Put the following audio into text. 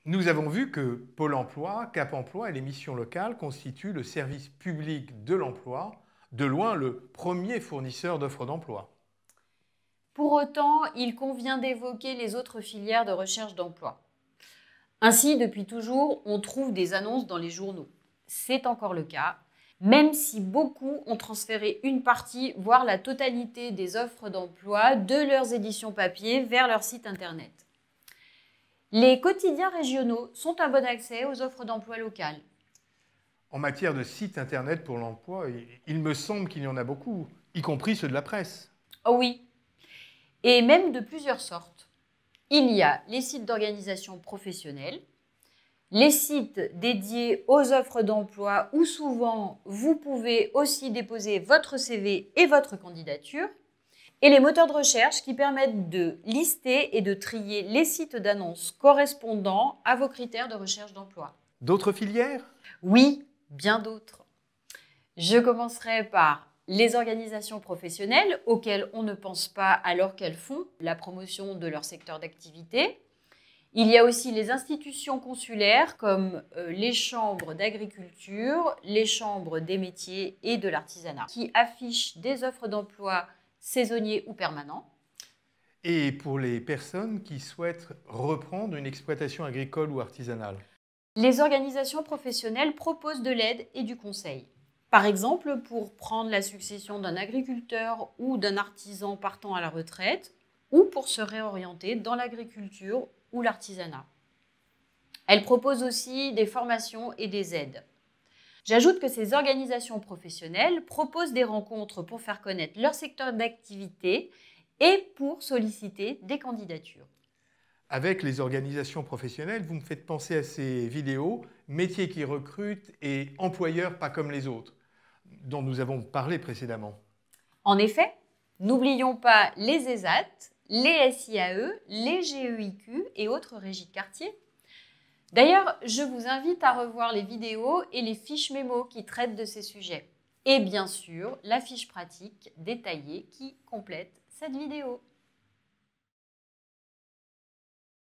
Nous avons vu que Pôle emploi, Cap emploi et les missions locales constituent le service public de l'emploi, de loin le premier fournisseur d'offres d'emploi. Pour autant, il convient d'évoquer les autres filières de recherche d'emploi. Ainsi, depuis toujours, on trouve des annonces dans les journaux. C'est encore le cas, même si beaucoup ont transféré une partie, voire la totalité des offres d'emploi de leurs éditions papier vers leur site internet. Les quotidiens régionaux sont un bon accès aux offres d'emploi locales. En matière de sites internet pour l'emploi, il me semble qu'il y en a beaucoup, y compris ceux de la presse. Oh oui, et même de plusieurs sortes. Il y a les sites d'organisation professionnelle, les sites dédiés aux offres d'emploi où souvent vous pouvez aussi déposer votre CV et votre candidature, et les moteurs de recherche qui permettent de lister et de trier les sites d'annonces correspondant à vos critères de recherche d'emploi. D'autres filières? Oui, bien d'autres. Je commencerai par les organisations professionnelles auxquelles on ne pense pas alors qu'elles font la promotion de leur secteur d'activité. Il y a aussi les institutions consulaires comme les chambres d'agriculture, les chambres des métiers et de l'artisanat qui affichent des offres d'emploi saisonniers ou permanents. Et pour les personnes qui souhaitent reprendre une exploitation agricole ou artisanale? Les organisations professionnelles proposent de l'aide et du conseil. Par exemple, pour prendre la succession d'un agriculteur ou d'un artisan partant à la retraite, ou pour se réorienter dans l'agriculture ou l'artisanat. Elles proposent aussi des formations et des aides. J'ajoute que ces organisations professionnelles proposent des rencontres pour faire connaître leur secteur d'activité et pour solliciter des candidatures. Avec les organisations professionnelles, vous me faites penser à ces vidéos métiers qui recrutent et employeurs pas comme les autres, dont nous avons parlé précédemment. En effet, n'oublions pas les ESAT, les SIAE, les GEIQ et autres régies de quartier. D'ailleurs, je vous invite à revoir les vidéos et les fiches mémo qui traitent de ces sujets. Et bien sûr, la fiche pratique détaillée qui complète cette vidéo.